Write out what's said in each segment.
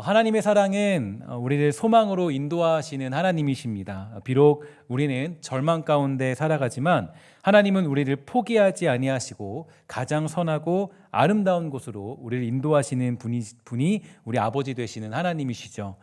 하나님의 사랑은 우리를 소망으로 인도하시는 하나님이십니다. 비록 우리는 절망 가운데 살아가지만 하나님은 우리를 포기하지 아니하시고 가장 선하고 아름다운 곳으로 우리를 인도하시는 분이 우리 아버지 되시는 하나님이시죠.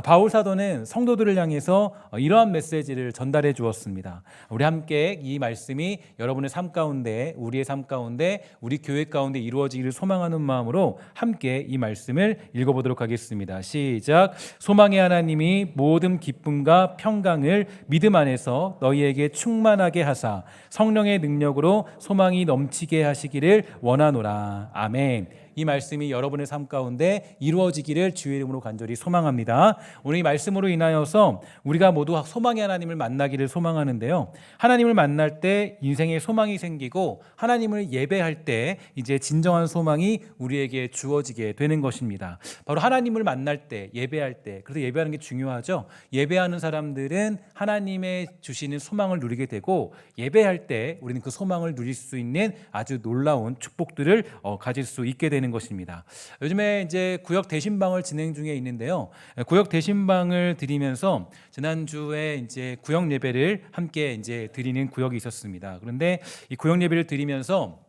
바울 사도는 성도들을 향해서 이러한 메시지를 전달해 주었습니다. 우리 함께 이 말씀이 여러분의 삶 가운데, 우리의 삶 가운데, 우리 교회 가운데 이루어지기를 소망하는 마음으로 함께 이 말씀을 읽어보도록 하겠습니다. 시작. 소망의 하나님이 모든 기쁨과 평강을 믿음 안에서 너희에게 충만하게 하사 성령의 능력으로 소망이 넘치게 하시기를 원하노라. 아멘. 이 말씀이 여러분의 삶 가운데 이루어지기를 주의 이름으로 간절히 소망합니다. 오늘 이 말씀으로 인하여서 우리가 모두 소망의 하나님을 만나기를 소망하는데요. 하나님을 만날 때 인생에 소망이 생기고 하나님을 예배할 때 이제 진정한 소망이 우리에게 주어지게 되는 것입니다. 바로 하나님을 만날 때, 예배할 때, 그래서 예배하는 게 중요하죠. 예배하는 사람들은 하나님의 주시는 소망을 누리게 되고 예배할 때 우리는 그 소망을 누릴 수 있는 아주 놀라운 축복들을 가질 수 있게 되는 것입니다. 요즘에 이제 구역 대신방을 진행 중에 있는데요. 구역 대신방을 드리면서 지난주에 이제 구역 예배를 함께 이제 드리는 구역이 있었습니다. 그런데 이 구역 예배를 드리면서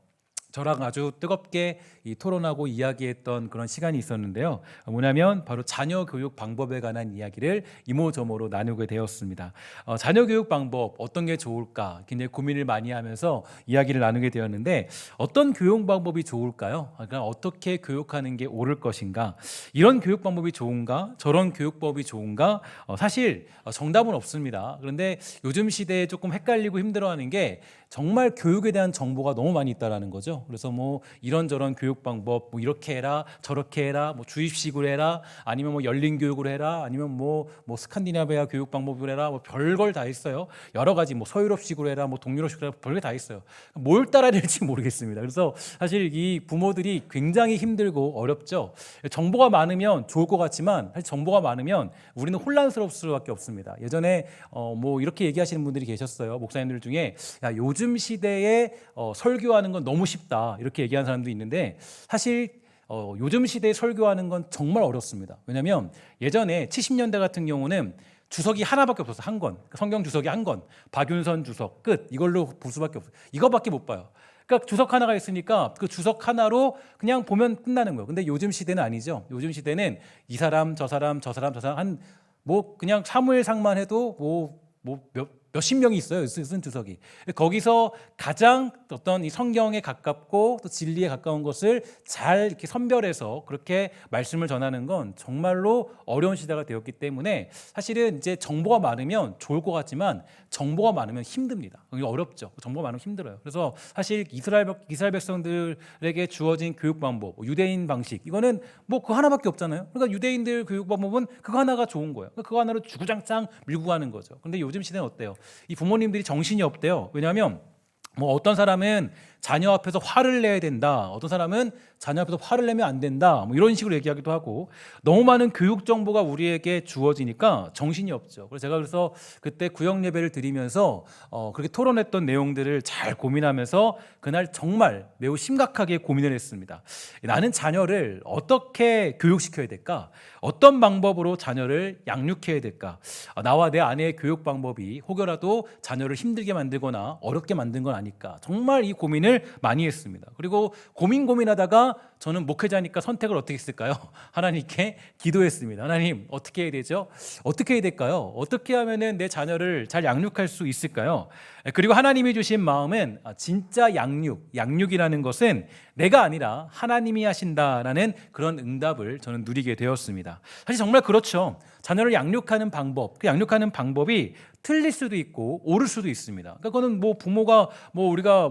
저랑 아주 뜨겁게 토론하고 이야기했던 그런 시간이 있었는데요. 뭐냐면 바로 자녀 교육 방법에 관한 이야기를 이모저모로 나누게 되었습니다. 자녀 교육 방법 어떤 게 좋을까 굉장히 고민을 많이 하면서 이야기를 나누게 되었는데 어떤 교육 방법이 좋을까요? 그러니까 어떻게 교육하는 게 옳을 것인가? 이런 교육 방법이 좋은가? 저런 교육법이 좋은가? 사실 정답은 없습니다. 그런데 요즘 시대에 조금 헷갈리고 힘들어하는 게 정말 교육에 대한 정보가 너무 많이 있다라는 거죠. 그래서 뭐 이런저런 교육 방법, 뭐 이렇게 해라, 저렇게 해라, 뭐 주입식으로 해라, 아니면 뭐 열린 교육으로 해라, 아니면 뭐 스칸디나비아 교육 방법으로 해라, 뭐 별걸 다 있어요. 여러 가지 뭐 서유럽식으로 해라, 뭐 동유럽식으로 해라, 별게 다 있어요. 뭘 따라야 될지 모르겠습니다. 그래서 사실 이 부모들이 굉장히 힘들고 어렵죠. 정보가 많으면 좋을 것 같지만 사실 정보가 많으면 우리는 혼란스러울 수밖에 없습니다. 예전에 뭐 이렇게 얘기하시는 분들이 계셨어요. 목사님들 중에 야, 요즘 시대에 설교하는 건 너무 쉽다 이렇게 얘기하는 사람도 있는데 사실 요즘 시대에 설교하는 건 정말 어렵습니다. 왜냐하면 예전에 70년대 같은 경우는 주석이 하나밖에 없었어요. 한 권, 성경 주석이 한 권, 박윤선 주석 끝 이걸로 볼 수밖에 없어요. 이거밖에 못 봐요. 그러니까 주석 하나가 있으니까 그 주석 하나로 그냥 보면 끝나는 거예요. 근데 요즘 시대는 아니죠. 요즘 시대는 이 사람, 저 사람, 저 사람, 저 사람 한 뭐 그냥 사무엘상만 해도 몇십 명이 있어요. 쓴 주석이. 거기서 가장 어떤 이 성경에 가깝고 또 진리에 가까운 것을 잘 이렇게 선별해서 그렇게 말씀을 전하는 건 정말로 어려운 시대가 되었기 때문에 사실은 이제 정보가 많으면 좋을 것 같지만 정보가 많으면 힘듭니다. 어렵죠. 정보가 많으면 힘들어요. 그래서 사실 이스라엘 백성들에게 주어진 교육 방법, 유대인 방식 이거는 뭐 그 하나밖에 없잖아요. 그러니까 유대인들 교육 방법은 그거 하나가 좋은 거예요. 그거 하나로 주구장창 밀고 가는 거죠. 그런데 요즘 시대는 어때요? 이 부모님들이 정신이 없대요. 왜냐하면 뭐 어떤 사람은 자녀 앞에서 화를 내야 된다. 어떤 사람은 자녀 앞에서 화를 내면 안 된다. 뭐 이런 식으로 얘기하기도 하고 너무 많은 교육 정보가 우리에게 주어지니까 정신이 없죠. 그래서 제가 그때 구역 예배를 드리면서 그렇게 토론했던 내용들을 잘 고민하면서 그날 정말 매우 심각하게 고민을 했습니다. 나는 자녀를 어떻게 교육시켜야 될까? 어떤 방법으로 자녀를 양육해야 될까? 나와 내 아내의 교육 방법이 혹여라도 자녀를 힘들게 만들거나 어렵게 만든 건 아닐까? 정말 이 고민을 많이 했습니다. 그리고 고민하다가 저는 목회자니까 선택을 어떻게 했을까요? 하나님께 기도했습니다. 하나님 어떻게 해야 되죠? 어떻게 해야 될까요? 어떻게 하면은 내 자녀를 잘 양육할 수 있을까요? 그리고 하나님이 주신 마음은 진짜 양육이라는 것은 내가 아니라 하나님이 하신다라는 그런 응답을 저는 누리게 되었습니다. 사실 정말 그렇죠. 자녀를 양육하는 방법, 그 양육하는 방법이 틀릴 수도 있고 옳을 수도 있습니다. 그러니까 그거는 뭐 부모가 우리가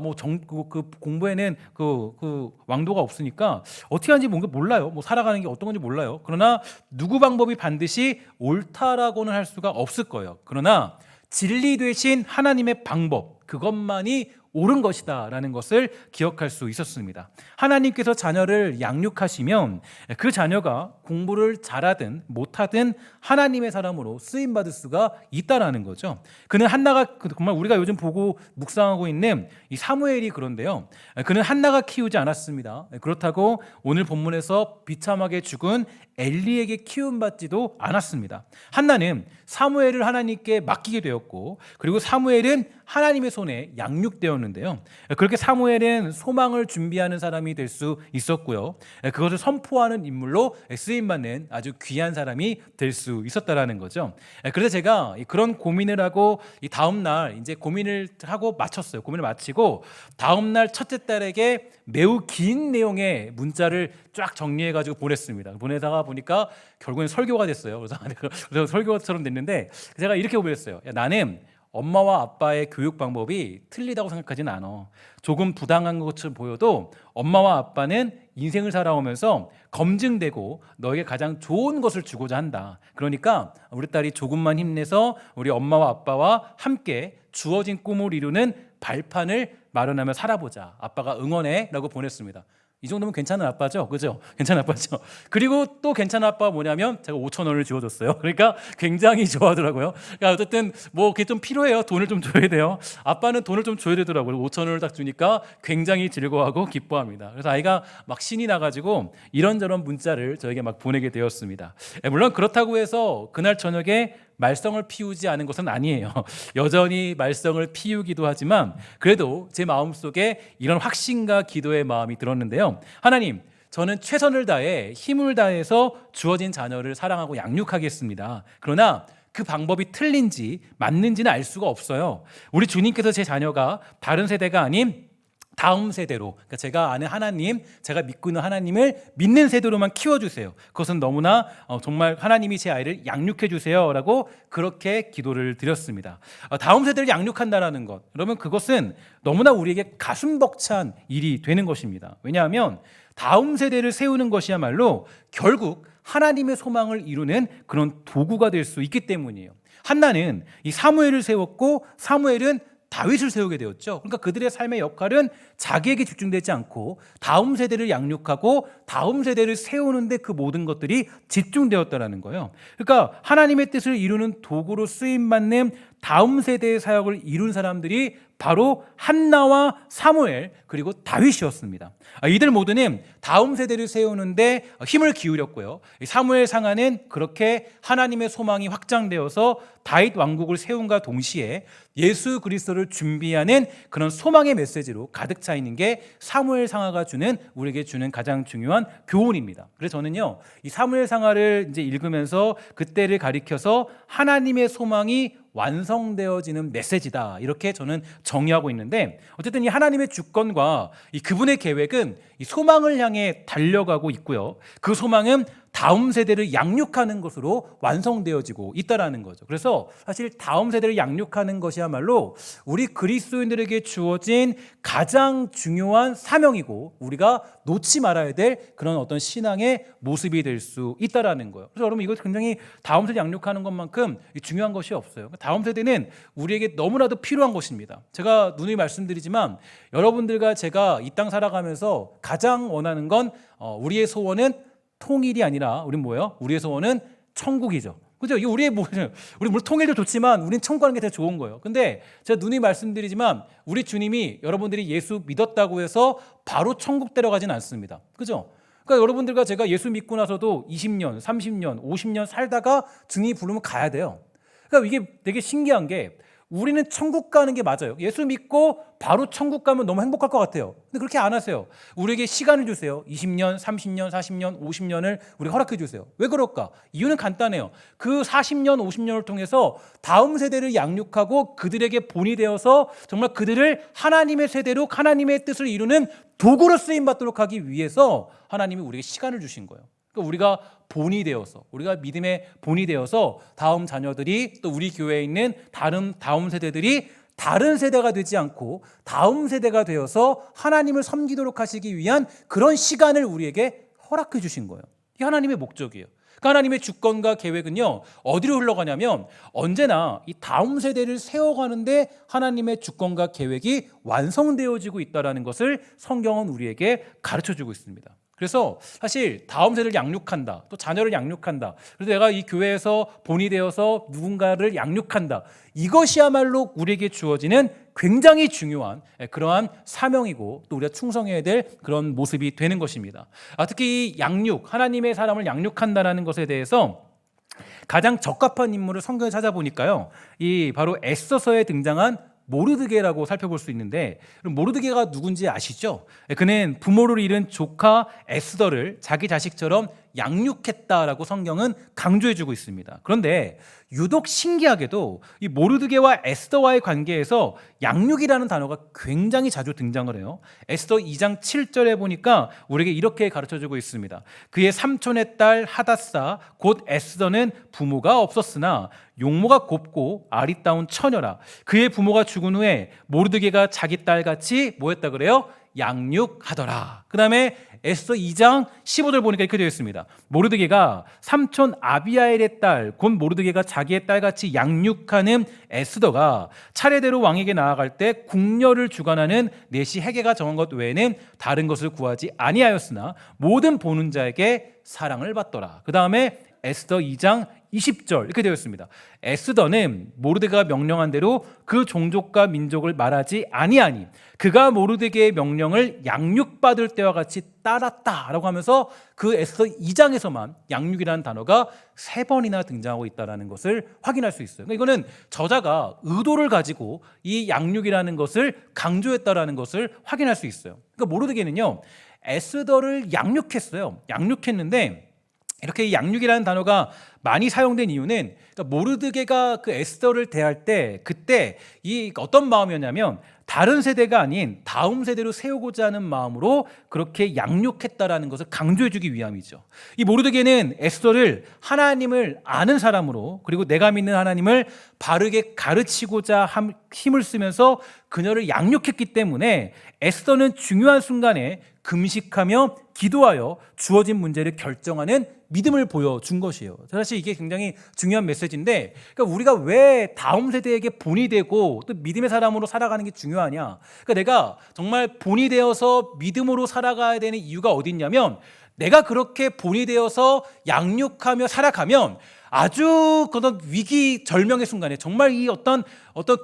그 공부에는 그 왕도가 없으니까 어떻게 하는지 뭔가 몰라요. 뭐 살아가는 게 어떤 건지 몰라요. 그러나 누구 방법이 반드시 옳다라고는 할 수가 없을 거예요. 그러나 진리 되신 하나님의 방법 그것만이 옳은 것이다라는 것을 기억할 수 있었습니다. 하나님께서 자녀를 양육하시면 그 자녀가 공부를 잘하든 못하든 하나님의 사람으로 쓰임받을 수가 있다라는 거죠. 그는 한나가 정말 우리가 요즘 보고 묵상하고 있는 이 사무엘이 그런데요. 그는 한나가 키우지 않았습니다. 그렇다고 오늘 본문에서 비참하게 죽은 엘리에게 키움받지도 않았습니다. 한나는 사무엘을 하나님께 맡기게 되었고, 그리고 사무엘은 하나님의 손에 양육되었는데요. 그렇게 사무엘은 소망을 준비하는 사람이 될 수 있었고요. 그것을 선포하는 인물로 쓰임받는 아주 귀한 사람이 될 수 있었다라는 거죠. 그래서 제가 그런 고민을 하고 이 다음 날 이제 고민을 하고 마쳤어요. 고민을 마치고 다음 날 첫째 딸에게 매우 긴 내용의 문자를 쫙 정리해가지고 보냈습니다. 보내다가 보니까 결국엔 설교가 됐어요. 그래서 설교처럼 됐는데 제가 이렇게 보냈어요. 나는 엄마와 아빠의 교육 방법이 틀리다고 생각하지는 않아. 조금 부당한 것처럼 보여도 엄마와 아빠는 인생을 살아오면서 검증되고 너에게 가장 좋은 것을 주고자 한다. 그러니까 우리 딸이 조금만 힘내서 우리 엄마와 아빠와 함께 주어진 꿈을 이루는 발판을 마련하며 살아보자. 아빠가 응원해 라고 보냈습니다. 이 정도면 괜찮은 아빠죠? 그죠? 괜찮은 아빠죠? 그리고 또 괜찮은 아빠가 뭐냐면 제가 5천 원을 지어줬어요. 그러니까 굉장히 좋아하더라고요. 그러니까 어쨌든 뭐 그게 좀 필요해요. 돈을 좀 줘야 돼요. 아빠는 돈을 좀 줘야 되더라고요. 5천 원을 딱 주니까 굉장히 즐거워하고 기뻐합니다. 그래서 아이가 막 신이 나가지고 이런저런 문자를 저에게 막 보내게 되었습니다. 물론 그렇다고 해서 그날 저녁에 말썽을 피우지 않은 것은 아니에요. 여전히 말썽을 피우기도 하지만 그래도 제 마음속에 이런 확신과 기도의 마음이 들었는데요. 하나님, 저는 최선을 다해 힘을 다해서 주어진 자녀를 사랑하고 양육하겠습니다. 그러나 그 방법이 틀린지 맞는지는 알 수가 없어요. 우리 주님께서 제 자녀가 다른 세대가 아닌 다음 세대로, 그러니까 제가 아는 하나님, 제가 믿고 있는 하나님을 믿는 세대로만 키워주세요. 그것은 너무나 정말 하나님이 제 아이를 양육해 주세요 라고 그렇게 기도를 드렸습니다. 다음 세대를 양육한다는 것, 그러면 그것은 너무나 우리에게 가슴 벅찬 일이 되는 것입니다. 왜냐하면 다음 세대를 세우는 것이야말로 결국 하나님의 소망을 이루는 그런 도구가 될 수 있기 때문이에요. 한나는 이 사무엘을 세웠고 사무엘은 다윗을 세우게 되었죠. 그러니까 그들의 삶의 역할은 자기에게 집중되지 않고 다음 세대를 양육하고 다음 세대를 세우는데 그 모든 것들이 집중되었다는 거예요. 그러니까 하나님의 뜻을 이루는 도구로 쓰임받는 다음 세대의 사역을 이룬 사람들이 바로 한나와 사무엘 그리고 다윗이었습니다. 이들 모두는 다음 세대를 세우는데 힘을 기울였고요. 사무엘 상하는 그렇게 하나님의 소망이 확장되어서 다윗 왕국을 세움과 동시에 예수 그리스도를 준비하는 그런 소망의 메시지로 가득 차 있는 게 사무엘 상하가 우리에게 주는 가장 중요한 교훈입니다. 그래서 저는요, 이 사무엘 상하를 이제 읽으면서 그때를 가리켜서 하나님의 소망이 완성되어지는 메시지다, 이렇게 저는 정의하고 있는데, 어쨌든 이 하나님의 주권과 이 그분의 계획은 이 소망을 향해 달려가고 있고요. 그 소망은 다음 세대를 양육하는 것으로 완성되어지고 있다라는 거죠. 그래서 사실 다음 세대를 양육하는 것이야말로 우리 그리스도인들에게 주어진 가장 중요한 사명이고 우리가 놓지 말아야 될 그런 어떤 신앙의 모습이 될 수 있다라는 거예요. 그래서 여러분, 이거 굉장히 다음 세대 양육하는 것만큼 중요한 것이 없어요. 다음 세대는 우리에게 너무나도 필요한 것입니다. 제가 누누이 말씀드리지만 여러분들과 제가 이 땅 살아가면서 가장 원하는 건 우리의 소원은 통일이 아니라 우린 뭐예요? 우리의 소원은 천국이죠. 그죠? 이게 우리 물론 통일도 좋지만 우린 천국 가는 게 더 좋은 거예요. 근데 제가 누누이 말씀드리지만 우리 주님이 여러분들이 예수 믿었다고 해서 바로 천국 데려가진 않습니다. 그죠? 그러니까 여러분들과 제가 예수 믿고 나서도 20년, 30년, 50년 살다가 주님이 부르면 가야 돼요. 그러니까 이게 되게 신기한 게 우리는 천국 가는 게 맞아요. 예수 믿고 바로 천국 가면 너무 행복할 것 같아요. 근데 그렇게 안 하세요. 우리에게 시간을 주세요. 20년, 30년, 40년, 50년을 우리가 허락해 주세요. 왜 그럴까? 이유는 간단해요. 그 40년, 50년을 통해서 다음 세대를 양육하고 그들에게 본이 되어서 정말 그들을 하나님의 세대로 하나님의 뜻을 이루는 도구로 쓰임받도록 하기 위해서 하나님이 우리에게 시간을 주신 거예요. 그러니까 우리가 본이 되어서, 우리가 믿음의 본이 되어서 다음 자녀들이, 또 우리 교회에 있는 다음 세대들이 다른 세대가 되지 않고 다음 세대가 되어서 하나님을 섬기도록 하시기 위한 그런 시간을 우리에게 허락해 주신 거예요. 이게 하나님의 목적이에요. 그러니까 하나님의 주권과 계획은요, 어디로 흘러가냐면 언제나 이 다음 세대를 세워가는데 하나님의 주권과 계획이 완성되어지고 있다는 것을 성경은 우리에게 가르쳐주고 있습니다. 그래서 사실 다음 세대를 양육한다, 또 자녀를 양육한다, 그래서 내가 이 교회에서 본이 되어서 누군가를 양육한다, 이것이야말로 우리에게 주어지는 굉장히 중요한 그러한 사명이고 또 우리가 충성해야 될 그런 모습이 되는 것입니다. 특히 이 양육, 하나님의 사람을 양육한다는 것에 대해서 가장 적합한 인물을 성경에 찾아보니까요, 이 바로 에스더서에 등장한 모르드게라고 살펴볼 수 있는데, 모르드게가 누군지 아시죠? 그는 부모를 잃은 조카 에스더를 자기 자식처럼 양육했다라고 성경은 강조해주고 있습니다. 그런데 유독 신기하게도 이 모르드게와 에스더와의 관계에서 양육이라는 단어가 굉장히 자주 등장을 해요. 에스더 2장 7절에 보니까 우리에게 이렇게 가르쳐주고 있습니다. 그의 삼촌의 딸 하닷사 곧 에스더는 부모가 없었으나 용모가 곱고 아리따운 처녀라. 그의 부모가 죽은 후에 모르드게가 자기 딸같이 뭐했다 그래요? 양육하더라. 그 다음에 에스더 2장 15절 보니까 이렇게 되어 있습니다. 모르드게가 삼촌 아비아엘의 딸 곧 모르드게가 자기의 딸같이 양육하는 에스더가 차례대로 왕에게 나아갈 때 궁녀를 주관하는 내시 헤게가 정한 것 외에는 다른 것을 구하지 아니하였으나 모든 보는 자에게 사랑을 받더라. 그 다음에 에스더 2장 20절 이렇게 되어 있습니다. 에스더는 모르드게가 명령한 대로 그 종족과 민족을 말하지 아니하니 그가 모르드게의 명령을 양육받을 때와 같이 따랐다라고 하면서 그 에스더 2장에서만 양육이라는 단어가 3번이나 등장하고 있다는 것을 확인할 수 있어요. 그러니까 이거는 저자가 의도를 가지고 이 양육이라는 것을 강조했다는 것을 확인할 수 있어요. 그러니까 모르드게는요, 에스더를 양육했어요. 양육했는데 이렇게 이 양육이라는 단어가 많이 사용된 이유는, 그러니까 모르드게가 그 에스더를 대할 때 그때 이 어떤 마음이었냐면 다른 세대가 아닌 다음 세대로 세우고자 하는 마음으로 그렇게 양육했다라는 것을 강조해주기 위함이죠. 이 모르드게는 에스더를 하나님을 아는 사람으로, 그리고 내가 믿는 하나님을 바르게 가르치고자 힘을 쓰면서 그녀를 양육했기 때문에 에스더는 중요한 순간에 금식하며 기도하여 주어진 문제를 결정하는 믿음을 보여준 것이에요. 사실 이게 굉장히 중요한 메시지인데, 그러니까 우리가 왜 다음 세대에게 본이 되고 또 믿음의 사람으로 살아가는 게 중요하냐? 그러니까 내가 정말 본이 되어서 믿음으로 살아가야 되는 이유가 어디 있냐면, 내가 그렇게 본이 되어서 양육하며 살아가면 아주 그런 위기 절명의 순간에, 정말 이 어떤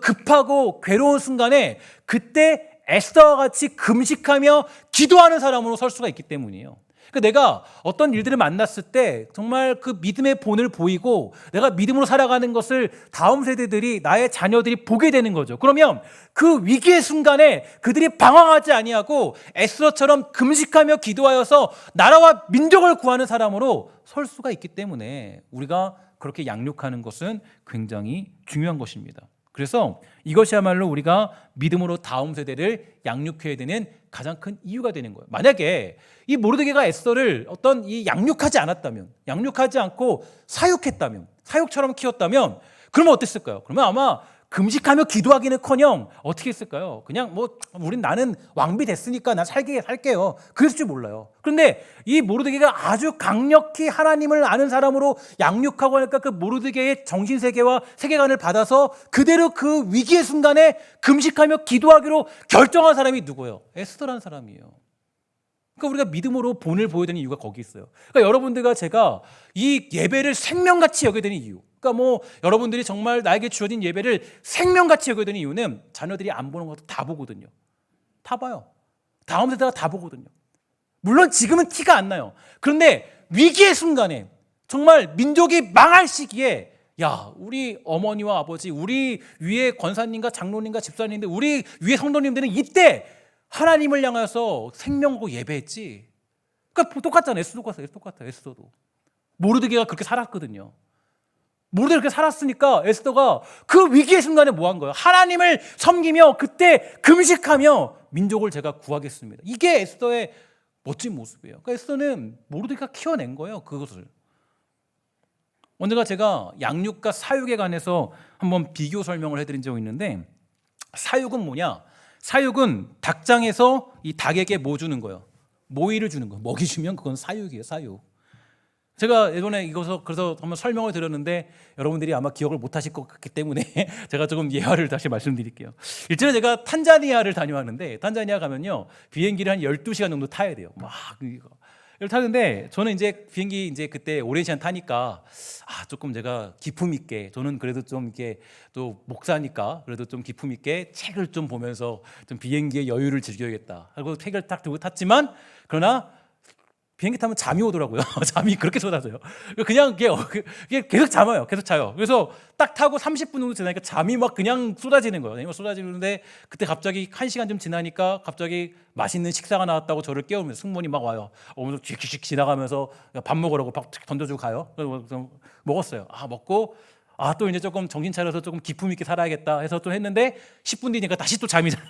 급하고 괴로운 순간에 그때 에스더와 같이 금식하며 기도하는 사람으로 설 수가 있기 때문이에요. 그러니까 내가 어떤 일들을 만났을 때 정말 그 믿음의 본을 보이고 내가 믿음으로 살아가는 것을 다음 세대들이, 나의 자녀들이 보게 되는 거죠. 그러면 그 위기의 순간에 그들이 방황하지 아니하고 에스더처럼 금식하며 기도하여서 나라와 민족을 구하는 사람으로 설 수가 있기 때문에 우리가 그렇게 양육하는 것은 굉장히 중요한 것입니다. 그래서 이것이야말로 우리가 믿음으로 다음 세대를 양육해야 되는 가장 큰 이유가 되는 거예요. 만약에 이 모르드게가 에스더를 양육하지 않았다면, 양육하지 않고 사육했다면, 사육처럼 키웠다면, 그러면 어땠을까요? 그러면 아마 금식하며 기도하기는커녕 어떻게 했을까요? 그냥 나는 왕비 됐으니까 나 살게요. 그랬을 줄 몰라요. 그런데 이 모르드게가 아주 강력히 하나님을 아는 사람으로 양육하고 하니까 그 모르드게의 정신세계와 세계관을 받아서 그대로 그 위기의 순간에 금식하며 기도하기로 결정한 사람이 누구예요? 에스더라는 사람이에요. 그러니까 우리가 믿음으로 본을 보여야 되는 이유가 거기 있어요. 그러니까 여러분들과 제가 이 예배를 생명같이 여겨야 되는 이유, 그러니까 여러분들이 정말 나에게 주어진 예배를 생명같이 여겨야 되는 이유는 자녀들이 안 보는 것도 다 보거든요. 다 봐요. 다음 세대가 다 보거든요. 물론 지금은 티가 안 나요. 그런데 위기의 순간에, 정말 민족이 망할 시기에, 우리 어머니와 아버지, 우리 위에 권사님과 장로님과 집사님들, 우리 위에 성도님들은 이때 하나님을 향해서 생명하고 예배했지. 그러니까 똑같잖아요. 에스더도. 모르드게가 그렇게 살았거든요. 모르드게가 그렇게 살았으니까 에스더가 그 위기의 순간에 뭐 한 거예요? 하나님을 섬기며 그때 금식하며 민족을 제가 구하겠습니다. 이게 에스더의 멋진 모습이에요. 그러니까 에스더는 모르드게가 키워낸 거예요. 그것을. 언젠가 제가 양육과 사육에 관해서 한번 비교 설명을 해드린 적이 있는데, 사육은 뭐냐? 사육은 닭장에서 이 닭에게 뭐 주는 거예요? 모이를 주는 거예요. 먹이 주면 그건 사육이에요. 사육. 제가 예전에 이것을 그래서 한번 설명을 드렸는데 여러분들이 아마 기억을 못 하실 것 같기 때문에 제가 조금 예화를 다시 말씀드릴게요. 일전에 제가 탄자니아를 다녀왔는데 탄자니아 가면요. 비행기를 한 12시간 정도 타야 돼요. 막 이걸 타는데 저는 이제 비행기 이제 그때 오랜 시간 타니까 조금 제가 기품 있게 저는 그래도 좀 이렇게 또 목사니까 그래도 좀 기품 있게 책을 좀 보면서 좀 비행기의 여유를 즐겨야겠다 하고 책을 딱 들고 탔지만 그러나 비행기 타면 잠이 오더라고요. 잠이 그렇게 쏟아져요. 그냥 이게 계속 잠아요. 계속 자요. 그래서 딱 타고 30분 정도 지나니까 잠이 막 그냥 쏟아지는 거예요. 막 쏟아지는데 그때 갑자기 1시간 좀 지나니까 갑자기 맛있는 식사가 나왔다고 저를 깨우면서 승무원이 막 와요. 오면서 쥐쥐 지나가면서 밥 먹으라고 밥 던져주고 가요. 그래서 먹었어요. 먹고 또 이제 조금 정신 차려서 조금 기품 있게 살아야겠다 해서 또 했는데 10분 뒤니까 다시 또 잠이 자요.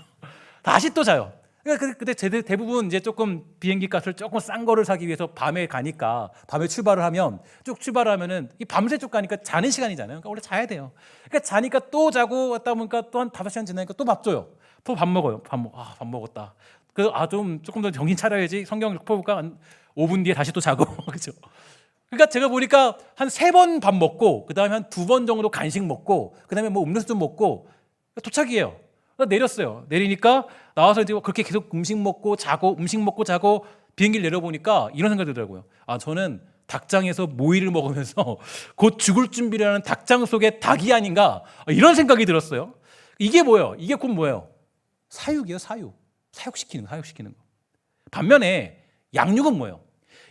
다시 또 자요. 근데 대부분 이제 조금 비행기 값을 조금 싼 거를 사기 위해서 밤에 가니까 밤에 출발을 하면 쭉 출발을 하면은 이 밤새 쭉 가니까 자는 시간이잖아요. 그러니까 원래 자야 돼요. 그러니까 자니까 또 자고 왔다 보니까 또 한 5시간 지나니까 또 밥 줘요. 또 밥 먹어요. 밥 먹었다. 그래서 조금 더 정신 차려야지. 성경을 펴볼까? 한 5분 뒤에 다시 또 자고 그렇죠. 그러니까 제가 보니까 한 3번 밥 먹고 그다음에 한 2번 정도 간식 먹고 그다음에 뭐 음료수 좀 먹고 도착이에요. 내렸어요. 내리니까 나와서 이제 그렇게 계속 음식 먹고 자고 비행기를 내려보니까 이런 생각이 들더라고요. 저는 닭장에서 모이를 먹으면서 곧 죽을 준비를 하는 닭장 속의 닭이 아닌가 이런 생각이 들었어요. 이게 뭐예요? 이게 곧 뭐예요? 사육이에요. 사육시키는 거. 반면에 양육은 뭐예요?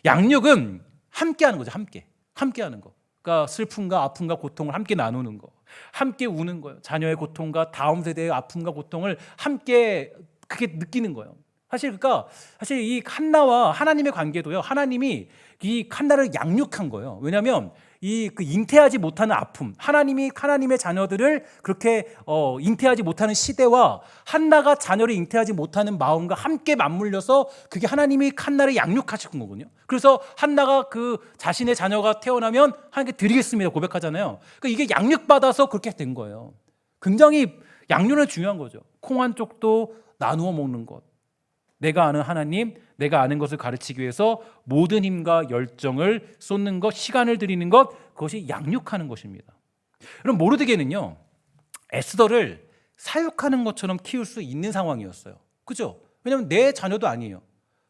양육은 함께 하는 거죠. 함께 하는 거. 그러니까 슬픔과 아픔과 고통을 함께 나누는 거. 함께 우는 거예요. 자녀의 고통과 다음 세대의 아픔과 고통을 함께 그게 느끼는 거예요. 사실 이 칸나와 하나님의 관계도요. 하나님이 이 칸나를 양육한 거예요. 왜냐하면 그 잉태하지 못하는 아픔, 하나님의 자녀들을 그렇게 잉태하지 못하는 시대와 한나가 자녀를 잉태하지 못하는 마음과 함께 맞물려서 그게 하나님이 칸나를 양육하신 거거든요. 그래서 한나가 그 자신의 자녀가 태어나면 하나님께 드리겠습니다 고백하잖아요. 그러니까 이게 양육받아서 그렇게 된 거예요. 굉장히 양육은 중요한 거죠. 콩 한 쪽도 나누어 먹는 것. 내가 아는 하나님, 내가 아는 것을 가르치기 위해서 모든 힘과 열정을 쏟는 것, 시간을 들이는 것, 그것이 양육하는 것입니다. 그럼 모르드게는요, 에스더를 사육하는 것처럼 키울 수 있는 상황이었어요. 그죠? 왜냐하면 내 자녀도 아니에요.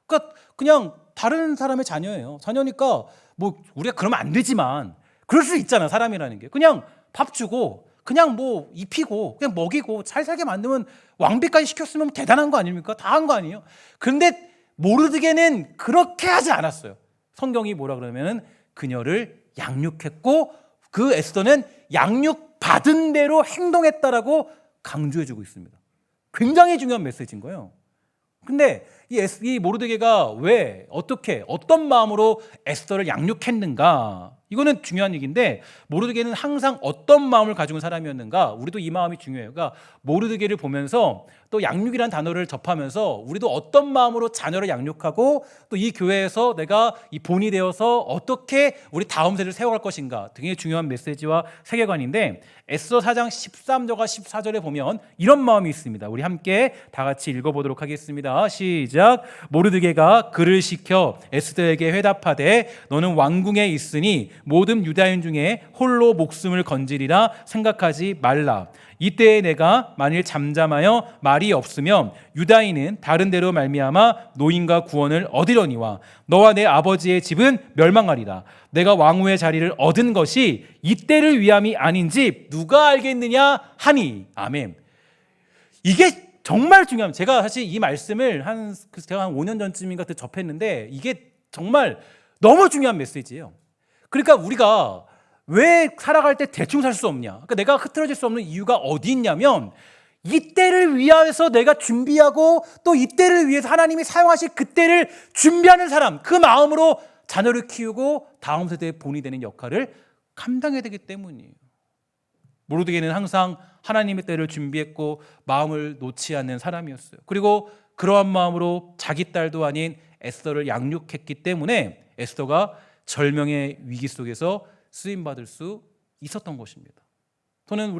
그러니까 그냥 다른 사람의 자녀예요. 자녀니까 뭐 우리가 그러면 안 되지만 그럴 수 있잖아, 사람이라는 게. 그냥 밥 주고 그냥 뭐 입히고 그냥 먹이고 잘 살게 만들면 왕비까지 시켰으면 대단한 거 아닙니까? 다 한 거 아니에요? 그런데 모르드게는 그렇게 하지 않았어요. 성경이 뭐라 그러면은 그녀를 양육했고 그 에스더는 양육받은 대로 행동했다라고 강조해주고 있습니다. 굉장히 중요한 메시지인 거예요. 근데 이 모르드게가 왜 어떻게 어떤 마음으로 에스더를 양육했는가? 이거는 중요한 얘기인데 모르드게는 항상 어떤 마음을 가지고 사람이었는가? 우리도 이 마음이 중요해요. 그러니까 모르드게를 보면서 또 양육이라는 단어를 접하면서 우리도 어떤 마음으로 자녀를 양육하고 또 이 교회에서 내가 이 본이 되어서 어떻게 우리 다음 세대를 세워갈 것인가 등의 중요한 메시지와 세계관인데 에스더 4장 13절과 14절에 보면 이런 마음이 있습니다. 우리 함께 다 같이 읽어보도록 하겠습니다. 시작. 모르드게가 그를 시켜 에스더에게 회답하되 너는 왕궁에 있으니 모든 유다인 중에 홀로 목숨을 건지리라 생각하지 말라. 이때에 내가 만일 잠잠하여 말이 없으면 유다인은 다른 데로 말미암아 노인과 구원을 얻으려니와 너와 내 아버지의 집은 멸망하리라. 내가 왕후의 자리를 얻은 것이 이때를 위함이 아닌지 누가 알겠느냐 하니. 아멘. 이게 정말 중요합니다. 제가 사실 이 말씀을 제가 한 5년 전쯤인가 접했는데 이게 정말 너무 중요한 메시지예요. 그러니까 우리가 왜 살아갈 때 대충 살 수 없냐? 그러니까 내가 흐트러질 수 없는 이유가 어디 있냐면 이때를 위해서 내가 준비하고 또 이때를 위해서 하나님이 사용하실 그때를 준비하는 사람, 그 마음으로 자녀를 키우고 다음 세대의 본이 되는 역할을 감당해야 되기 때문이에요. 모르드게는 항상 하나님의 때를 준비했고 마음을 놓지 않는 사람이었어요. 그리고 그러한 마음으로 자기 딸도 아닌 에스더를 양육했기 때문에 에스더가 절명의 위기 속에서 쓰임받을 수 있었던 것입니다. 저는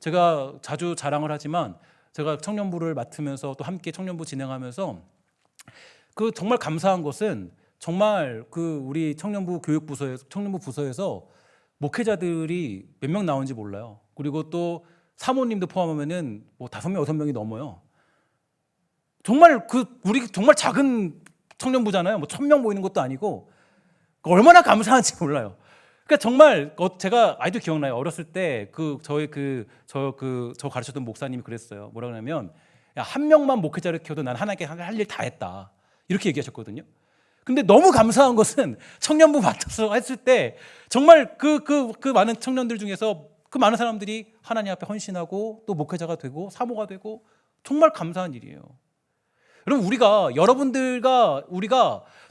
제가 자주 자랑을 하지만 제가 청년부를 맡으면서 또 함께 청년부 진행하면서 그 정말 감사한 것은 정말 우리 청년부 부서에서 목회자들이 몇 명 나온지 몰라요. 그리고 또 사모님도 포함하면은 뭐 5명, 6명이 넘어요. 정말 우리 정말 작은 청년부잖아요. 뭐 1,000명 모이는 것도 아니고 얼마나 감사한지 몰라요. 그러니까 정말 제가 아직도 기억나요. 어렸을 때 저 가르쳤던 목사님이 그랬어요. 뭐라 그러냐면 야, 한 명만 목회자를 키워도 난 하나님께 할 일 다 했다. 이렇게 얘기하셨거든요. 근데 너무 감사한 것은 청년부 맡아서 했을 때 정말 그 많은 청년들 중에서 그 많은 사람들이 하나님 앞에 헌신하고 또 목회자가 되고 사모가 되고 정말 감사한 일이에요. 여러분 우리가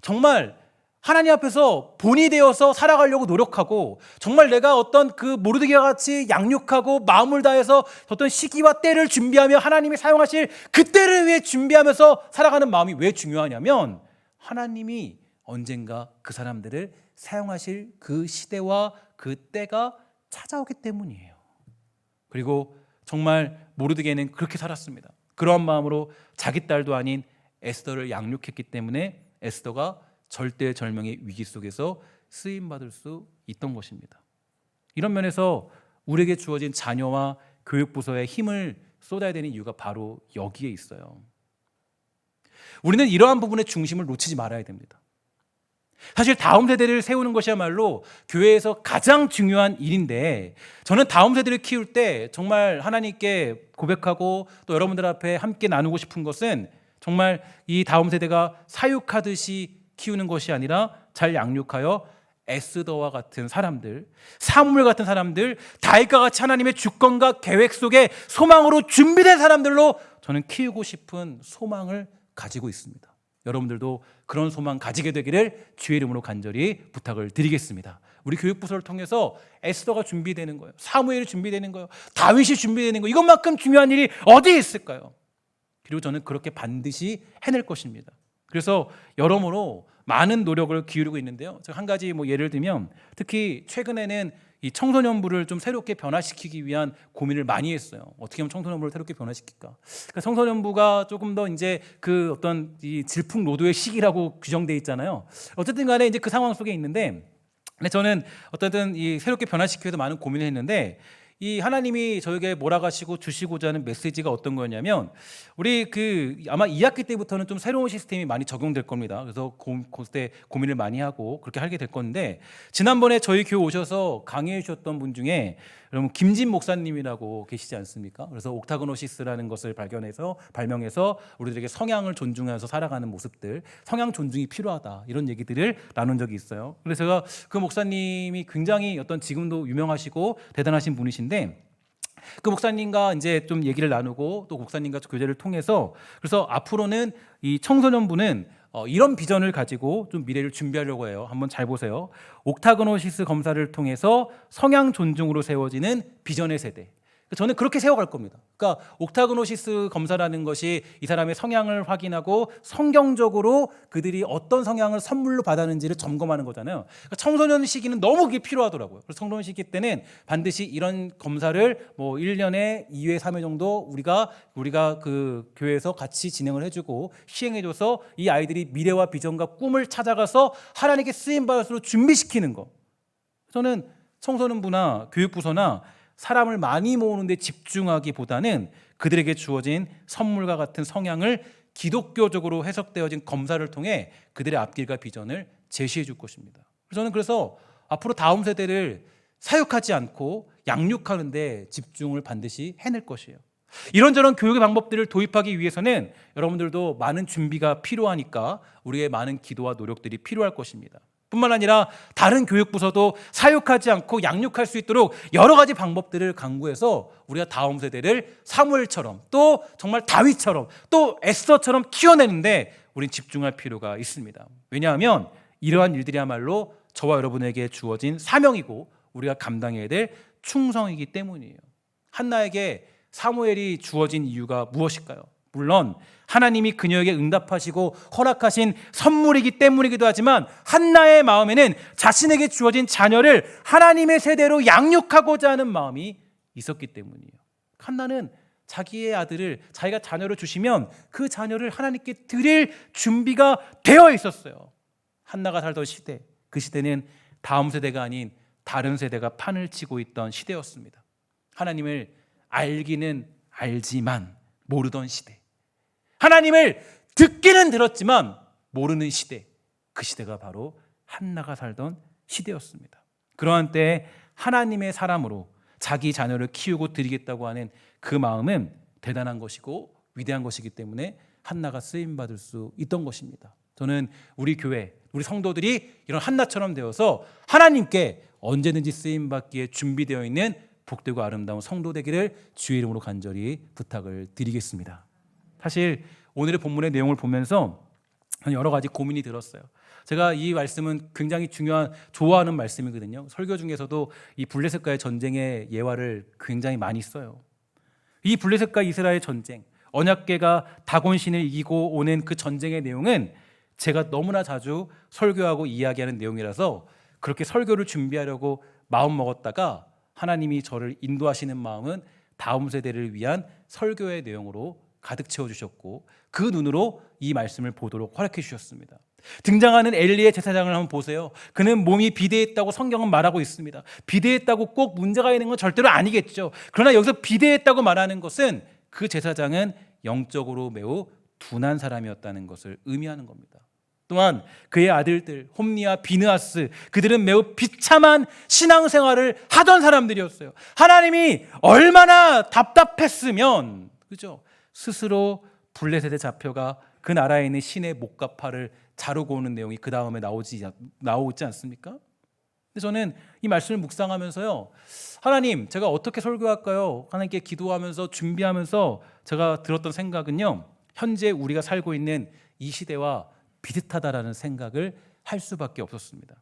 정말 하나님 앞에서 본이 되어서 살아가려고 노력하고 정말 내가 어떤 모르드게와 같이 양육하고 마음을 다해서 어떤 시기와 때를 준비하며 하나님이 사용하실 그 때를 위해 준비하면서 살아가는 마음이 왜 중요하냐면 하나님이 언젠가 그 사람들을 사용하실 그 시대와 그 때가 찾아오기 때문이에요. 그리고 정말 모르드게는 그렇게 살았습니다. 그러한 마음으로 자기 딸도 아닌 에스더를 양육했기 때문에 에스더가 절대절명의 위기 속에서 쓰임받을 수 있던 것입니다. 이런 면에서 우리에게 주어진 자녀와 교육부서에 힘을 쏟아야 되는 이유가 바로 여기에 있어요. 우리는 이러한 부분의 중심을 놓치지 말아야 됩니다. 사실 다음 세대를 세우는 것이야말로 교회에서 가장 중요한 일인데 저는 다음 세대를 키울 때 정말 하나님께 고백하고 또 여러분들 앞에 함께 나누고 싶은 것은 정말 이 다음 세대가 사육하듯이 키우는 것이 아니라 잘 양육하여 에스더와 같은 사람들, 사무엘 같은 사람들, 다윗과 같이 하나님의 주권과 계획 속에 소망으로 준비된 사람들로 저는 키우고 싶은 소망을 가지고 있습니다. 여러분들도 그런 소망 가지게 되기를 주의 이름으로 간절히 부탁을 드리겠습니다. 우리 교육부서를 통해서 에스더가 준비되는 거예요. 사무엘이 준비되는 거예요. 다윗이 준비되는 거예요. 이것만큼 중요한 일이 어디에 있을까요? 그리고 저는 그렇게 반드시 해낼 것입니다. 그래서 여러모로 많은 노력을 기울이고 있는데요. 제가 한 가지 예를 들면 특히 최근에는 이 청소년부를 좀 새롭게 변화시키기 위한 고민을 많이 했어요. 어떻게 하면 청소년부를 새롭게 변화시킬까? 그러니까 청소년부가 조금 더 이제 어떤 이 질풍노도의 시기라고 규정돼 있잖아요. 어쨌든 간에 이제 그 상황 속에 있는데 근데 저는 어쨌든 이 새롭게 변화시키기 위해서 많은 고민을 했는데 이 하나님이 저에게 몰아가시고 주시고자 하는 메시지가 어떤 거였냐면 우리 아마 2학기 때부터는 좀 새로운 시스템이 많이 적용될 겁니다. 그래서 그때 고민을 많이 하고 그렇게 하게 될 건데 지난번에 저희 교회 오셔서 강의해 주셨던 분 중에 여러분 김진 목사님이라고 계시지 않습니까? 그래서 옥타고노시스라는 것을 발명해서 우리들에게 성향을 존중하면서 살아가는 모습들, 성향 존중이 필요하다 이런 얘기들을 나눈 적이 있어요. 그래서 제가 그 목사님이 굉장히 지금도 유명하시고 대단하신 분이신데 그 목사님과 이제 좀 얘기를 나누고 또 목사님과 교제를 통해서 그래서 앞으로는 이 청소년부는 이런 비전을 가지고 좀 미래를 준비하려고 해요. 한번 잘 보세요. 옥타고노시스 검사를 통해서 성향 존중으로 세워지는 비전의 세대. 저는 그렇게 세워갈 겁니다. 그러니까 옥타고노시스 검사라는 것이 이 사람의 성향을 확인하고 성경적으로 그들이 어떤 성향을 선물로 받았는지를 점검하는 거잖아요. 그러니까 청소년 시기는 너무 그게 필요하더라고요. 그래서 청소년 시기 때는 반드시 이런 검사를 1년에 2회, 3회 정도 우리가 그 교회에서 같이 진행을 해주고 시행해줘서 이 아이들이 미래와 비전과 꿈을 찾아가서 하나님께 쓰임받을수록 준비시키는 거. 저는 청소년부나 교육부서나 사람을 많이 모으는 데 집중하기보다는 그들에게 주어진 선물과 같은 성향을 기독교적으로 해석되어진 검사를 통해 그들의 앞길과 비전을 제시해 줄 것입니다. 저는 그래서 앞으로 다음 세대를 사육하지 않고 양육하는 데 집중을 반드시 해낼 것이에요. 이런저런 교육의 방법들을 도입하기 위해서는 여러분들도 많은 준비가 필요하니까 우리의 많은 기도와 노력들이 필요할 것입니다. 뿐만 아니라 다른 교육부서도 사육하지 않고 양육할 수 있도록 여러 가지 방법들을 강구해서 우리가 다음 세대를 사무엘처럼 또 정말 다윗처럼 또 에스더처럼 키워내는데 우린 집중할 필요가 있습니다. 왜냐하면 이러한 일들이야말로 저와 여러분에게 주어진 사명이고 우리가 감당해야 될 충성이기 때문이에요. 한나에게 사무엘이 주어진 이유가 무엇일까요? 물론 하나님이 그녀에게 응답하시고 허락하신 선물이기 때문이기도 하지만 한나의 마음에는 자신에게 주어진 자녀를 하나님의 세대로 양육하고자 하는 마음이 있었기 때문이에요. 한나는 자기의 아들을 자기가 자녀를 주시면 그 자녀를 하나님께 드릴 준비가 되어 있었어요. 한나가 살던 시대, 그 시대는 다음 세대가 아닌 다른 세대가 판을 치고 있던 시대였습니다. 하나님을 알기는 알지만 모르던 시대, 하나님을 듣기는 들었지만 모르는 시대, 그 시대가 바로 한나가 살던 시대였습니다. 그러한 때에 하나님의 사람으로 자기 자녀를 키우고 드리겠다고 하는 그 마음은 대단한 것이고 위대한 것이기 때문에 한나가 쓰임받을 수 있던 것입니다. 저는 우리 교회, 우리 성도들이 이런 한나처럼 되어서 하나님께 언제든지 쓰임받기에 준비되어 있는 복되고 아름다운 성도 되기를 주의 이름으로 간절히 부탁을 드리겠습니다. 사실 오늘의 본문의 내용을 보면서 여러 가지 고민이 들었어요. 제가 이 말씀은 굉장히 좋아하는 말씀이거든요. 설교 중에서도 이 블레셋과의 전쟁의 예화를 굉장히 많이 써요. 이 블레셋과 이스라엘 전쟁, 언약궤가 다곤신을 이기고 오는 그 전쟁의 내용은 제가 너무나 자주 설교하고 이야기하는 내용이라서 그렇게 설교를 준비하려고 마음 먹었다가 하나님이 저를 인도하시는 마음은 다음 세대를 위한 설교의 내용으로 가득 채워주셨고 그 눈으로 이 말씀을 보도록 허락해 주셨습니다. 등장하는 엘리의 제사장을 한번 보세요. 그는 몸이 비대했다고 성경은 말하고 있습니다. 비대했다고 꼭 문제가 있는 건 절대로 아니겠죠. 그러나 여기서 비대했다고 말하는 것은 그 제사장은 영적으로 매우 둔한 사람이었다는 것을 의미하는 겁니다. 또한 그의 아들들 홈니와 비느하스, 그들은 매우 비참한 신앙생활을 하던 사람들이었어요. 하나님이 얼마나 답답했으면, 그죠? 스스로 블레셋에 잡혀가 그 나라에 있는 신의 목가파를 자르고 오는 내용이 그 다음에 나오지 않습니까? 근데 저는 이 말씀을 묵상하면서요, 하나님, 제가 어떻게 설교할까요? 하나님께 기도하면서 준비하면서 제가 들었던 생각은요, 현재 우리가 살고 있는 이 시대와 비슷하다라는 생각을 할 수밖에 없었습니다.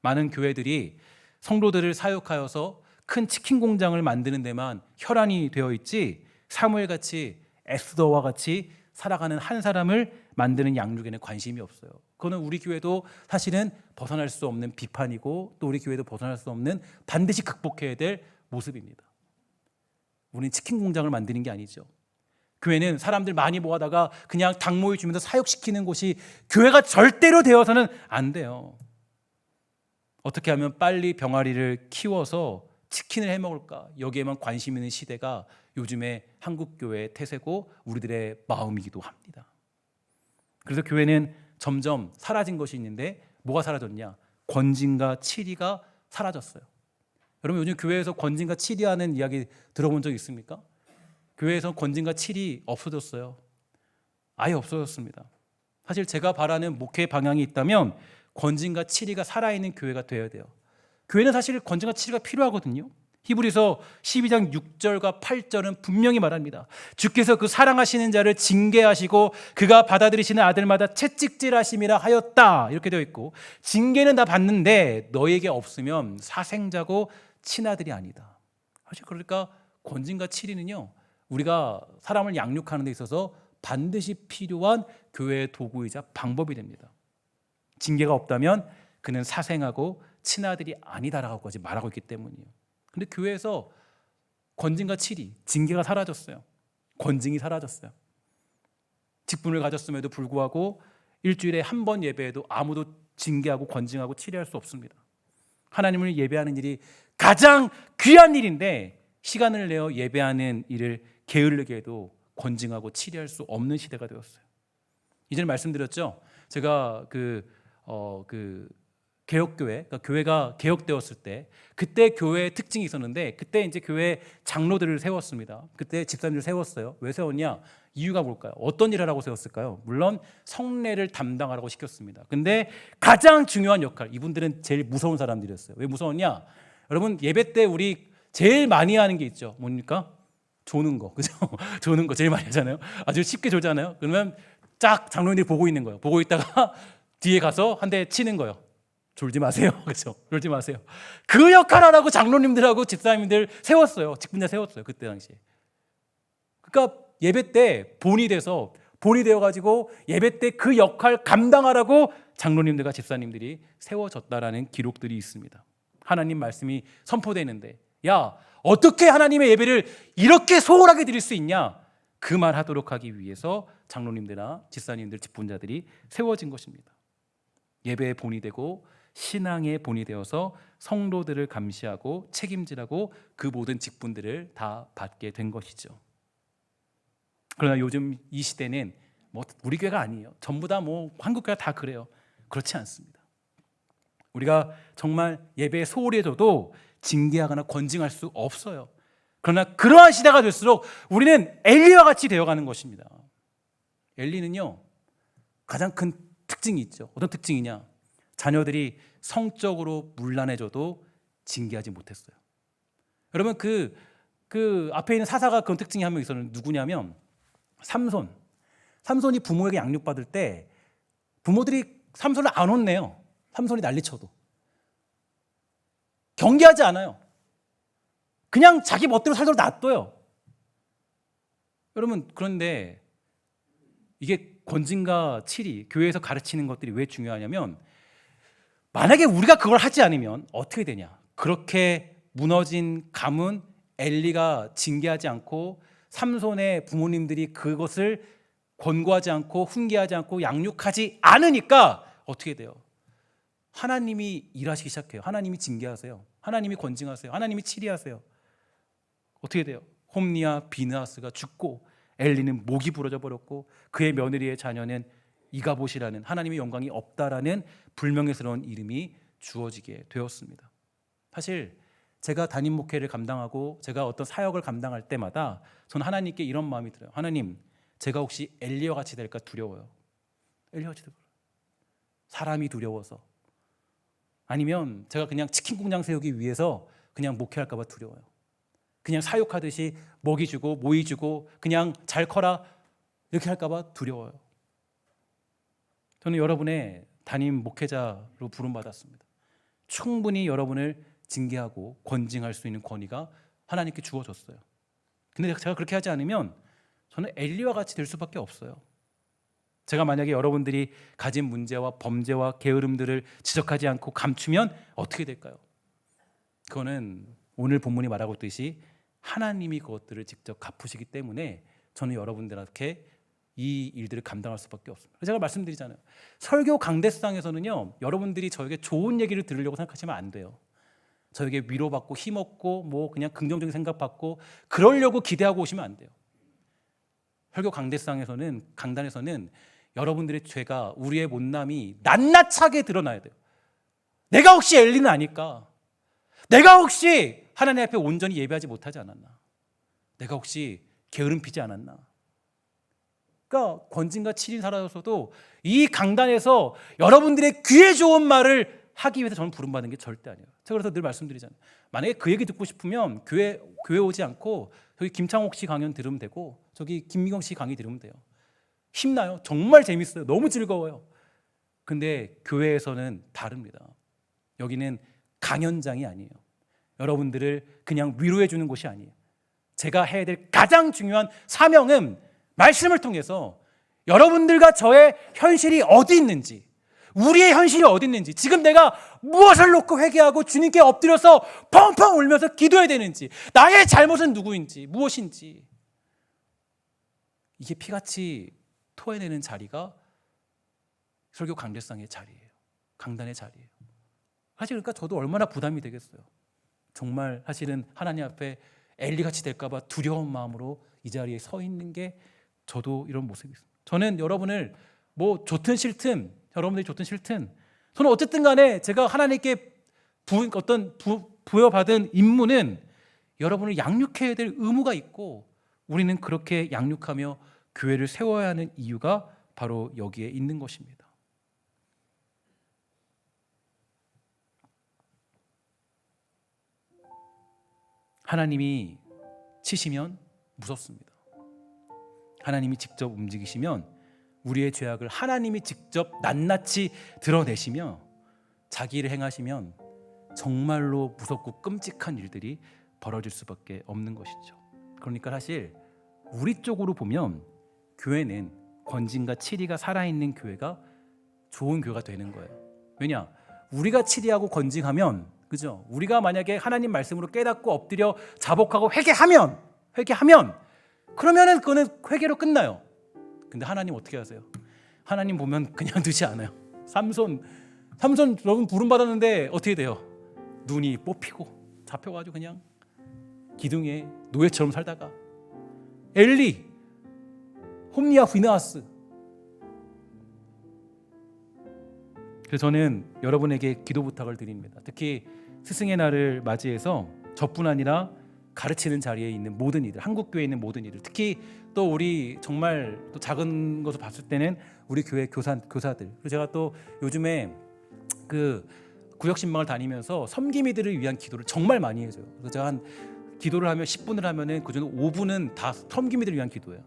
많은 교회들이 성도들을 사역하여서 큰 치킨 공장을 만드는 데만 혈안이 되어 있지 사무엘같이 에스더와 같이 살아가는 한 사람을 만드는 양육에는 관심이 없어요. 그거는 우리 교회도 사실은 벗어날 수 없는 비판이고 또 우리 교회도 벗어날 수 없는 반드시 극복해야 될 모습입니다. 우리는 치킨 공장을 만드는 게 아니죠. 교회는 사람들 많이 모아다가 그냥 당 모이 주면서 사역시키는 곳이 교회가 절대로 되어서는 안 돼요. 어떻게 하면 빨리 병아리를 키워서 치킨을 해먹을까, 여기에만 관심 있는 시대가 요즘에 한국교회의 태세고 우리들의 마음이기도 합니다. 그래서 교회는 점점 사라진 것이 있는데 뭐가 사라졌냐? 권징과 치리가 사라졌어요. 여러분 요즘 교회에서 권징과 치리하는 이야기 들어본 적 있습니까? 교회에서 권징과 칠이 없어졌어요. 아예 없어졌습니다. 사실 제가 바라는 목회 방향이 있다면 권징과 칠이가 살아있는 교회가 되어야 돼요. 교회는 사실 권징과 칠이가 필요하거든요. 히브리서 12장 6절과 8절은 분명히 말합니다. 주께서 그 사랑하시는 자를 징계하시고 그가 받아들이시는 아들마다 채찍질하심이라 하였다, 이렇게 되어 있고, 징계는 다 받는데 너에게 없으면 사생자고 친아들이 아니다. 사실 그러니까 권징과 칠이는요, 우리가 사람을 양육하는 데 있어서 반드시 필요한 교회의 도구이자 방법이 됩니다. 징계가 없다면 그는 사생하고 친아들이 아니다라고까지 말하고 있기 때문이에요. 근데 교회에서 권징과 칠이, 징계가 사라졌어요. 권징이 사라졌어요. 직분을 가졌음에도 불구하고 일주일에 한 번 예배에도 아무도 징계하고 권징하고 칠이할 수 없습니다. 하나님을 예배하는 일이 가장 귀한 일인데 시간을 내어 예배하는 일을 게을르게 해도 권징하고 치리할 수 없는 시대가 되었어요. 이전에 말씀드렸죠. 제가 개혁교회, 그러니까 교회가 개혁되었을 때 그때 교회의 특징이 있었는데 그때 이제 교회 장로들을 세웠습니다. 그때 집사님들 세웠어요. 왜 세웠냐? 이유가 뭘까요? 어떤 일을 하라고 세웠을까요? 물론 성례를 담당하라고 시켰습니다. 근데 가장 중요한 역할, 이분들은 제일 무서운 사람들이었어요. 왜 무서웠냐? 여러분 예배 때 우리 제일 많이 하는 게 있죠. 뭡니까? 조는 거, 그죠? 조는 거 제일 많이 하잖아요. 아주 쉽게 조잖아요. 그러면 쫙 장로님들이 보고 있는 거예요. 보고 있다가 뒤에 가서 한 대 치는 거예요. 졸지 마세요, 그죠? 졸지 마세요. 그 역할 하라고 장로님들하고 집사님들 세웠어요. 직분자 세웠어요. 그때 당시에. 그러니까 예배 때 본이 되어가지고 예배 때 그 역할 감당하라고 장로님들과 집사님들이 세워졌다라는 기록들이 있습니다. 하나님 말씀이 선포되는데, 야, 어떻게 하나님의 예배를 이렇게 소홀하게 드릴 수 있냐? 그 말 하도록 하기 위해서 장로님들이나 집사님들, 직분자들이 세워진 것입니다. 예배의 본이 되고 신앙의 본이 되어서 성도들을 감시하고 책임지라고 그 모든 직분들을 다 받게 된 것이죠. 그러나 요즘 이 시대는 뭐 우리 교회가 아니에요. 전부 다 뭐 한국 교회가 다 그래요. 그렇지 않습니다. 우리가 정말 예배에 소홀히 해줘도 징계하거나 권징할 수 없어요. 그러나 그러한 시대가 될수록 우리는 엘리와 같이 되어가는 것입니다. 엘리는요, 가장 큰 특징이 있죠. 어떤 특징이냐? 자녀들이 성적으로 문란해져도 징계하지 못했어요. 여러분 그 앞에 있는 사사가 그런 특징이 한 명 있었는데 누구냐면 삼손이 부모에게 양육받을 때 부모들이 삼손을 안 혼내요. 삼손이 난리쳐도 경계하지 않아요. 그냥 자기 멋대로 살도록 놔둬요. 여러분, 그런데 이게 권징과 치리, 교회에서 가르치는 것들이 왜 중요하냐면 만약에 우리가 그걸 하지 않으면 어떻게 되냐? 그렇게 무너진 가문 엘리가 징계하지 않고 삼손의 부모님들이 그것을 권고하지 않고 훈계하지 않고 양육하지 않으니까 어떻게 돼요? 하나님이 일하시기 시작해요. 하나님이 징계하세요. 하나님이 권징하세요. 하나님이 치리하세요. 어떻게 돼요? 홈리와 비느하스가 죽고 엘리는 목이 부러져 버렸고 그의 며느리의 자녀는 이가봇이라는 하나님의 영광이 없다라는 불명예스러운 이름이 주어지게 되었습니다. 사실 제가 담임 목회를 감당하고 제가 어떤 사역을 감당할 때마다 저는 하나님께 이런 마음이 들어요. 하나님, 제가 혹시 엘리와 같이 될까 두려워요. 엘리와 같이 될까? 사람이 두려워서, 아니면 제가 그냥 치킨 공장 세우기 위해서 그냥 목회할까 봐 두려워요. 그냥 사육하듯이 먹이 주고 모이 주고 그냥 잘 커라 이렇게 할까 봐 두려워요. 저는 여러분의 담임 목회자로 부름받았습니다. 충분히 여러분을 징계하고 권징할 수 있는 권위가 하나님께 주어졌어요. 근데 제가 그렇게 하지 않으면 저는 엘리와 같이 될 수밖에 없어요. 제가 만약에 여러분들이 가진 문제와 범죄와 게으름들을 지적하지 않고 감추면 어떻게 될까요? 그거는 오늘 본문이 말하고 있듯이 하나님이 그것들을 직접 갚으시기 때문에 저는 여러분들한테 이 일들을 감당할 수밖에 없습니다. 제가 말씀드리잖아요. 설교 강대상에서는요, 여러분들이 저에게 좋은 얘기를 들으려고 생각하시면 안 돼요. 저에게 위로받고 힘없고 뭐 그냥 긍정적인 생각받고 그러려고 기대하고 오시면 안 돼요. 설교 강단에서는 여러분들의 죄가, 우리의 못남이 낱낱하게 드러나야 돼요. 내가 혹시 엘리는 아닐까? 내가 혹시 하나님 앞에 온전히 예배하지 못하지 않았나? 내가 혹시 게으름 피지 않았나? 그러니까 권징과 치리 살아서도 이 강단에서 여러분들의 귀에 좋은 말을 하기 위해서 저는 부름받은 게 절대 아니에요. 제가 그래서 늘 말씀드리잖아요. 만약에 그 얘기 듣고 싶으면 교회 오지 않고 저기 김창옥 씨 강연 들으면 되고 저기 김미경 씨 강의 들으면 돼요. 힘나요. 정말 재밌어요. 너무 즐거워요. 근데 교회에서는 다릅니다. 여기는 강연장이 아니에요. 여러분들을 그냥 위로해 주는 곳이 아니에요. 제가 해야 될 가장 중요한 사명은 말씀을 통해서 여러분들과 저의 현실이 어디 있는지, 우리의 현실이 어디 있는지, 지금 내가 무엇을 놓고 회개하고 주님께 엎드려서 펑펑 울면서 기도해야 되는지, 나의 잘못은 누구인지, 무엇인지, 이게 피같이 토해내는 자리가 설교 강대상의 자리예요. 강단의 자리예요. 사실 그러니까 저도 얼마나 부담이 되겠어요. 정말 사실은 하나님 앞에 엘리같이 될까 봐 두려운 마음으로 이 자리에 서 있는 게 저도 이런 모습이 있어요. 저는 여러분을 뭐 좋든 싫든, 여러분들이 좋든 싫든, 저는 어쨌든 간에 제가 하나님께 부여받은 임무는 여러분을 양육해야 될 의무가 있고, 우리는 그렇게 양육하며 교회를 세워야 하는 이유가 바로 여기에 있는 것입니다. 하나님이 치시면 무섭습니다. 하나님이 직접 움직이시면, 우리의 죄악을 하나님이 직접 낱낱이 드러내시며 자기 일을 행하시면 정말로 무섭고 끔찍한 일들이 벌어질 수밖에 없는 것이죠. 그러니까 사실 우리 쪽으로 보면 교회는 권징과 치리가 살아있는 교회가 좋은 교회가 되는 거예요. 왜냐? 우리가 치리하고 권징하면, 그죠? 우리가 만약에 하나님 말씀으로 깨닫고 엎드려 자복하고 회개하면 그러면은 그거는 회개로 끝나요. 근데 하나님 어떻게 하세요? 하나님 보면 그냥 두지 않아요. 삼손 삼손 여러분 부름 받았는데 어떻게 돼요? 눈이 뽑히고 잡혀가지고 그냥 기둥에 노예처럼 살다가 엘리, 홈리와 비느하스. 그래서 저는 여러분에게 기도 부탁을 드립니다. 특히 스승의 날을 맞이해서 저뿐 아니라 가르치는 자리에 있는 모든 이들, 한국 교회에 있는 모든 이들, 특히 또 우리 정말 또 작은 것을 봤을 때는 우리 교회 교사들. 그리고 제가 또 요즘에 그 구역신방을 다니면서 섬김이들을 위한 기도를 정말 많이 해줘요. 그래서 제가 한 기도를 하면 10분을 하면은 그중 5분은 다 섬김이들을 위한 기도예요.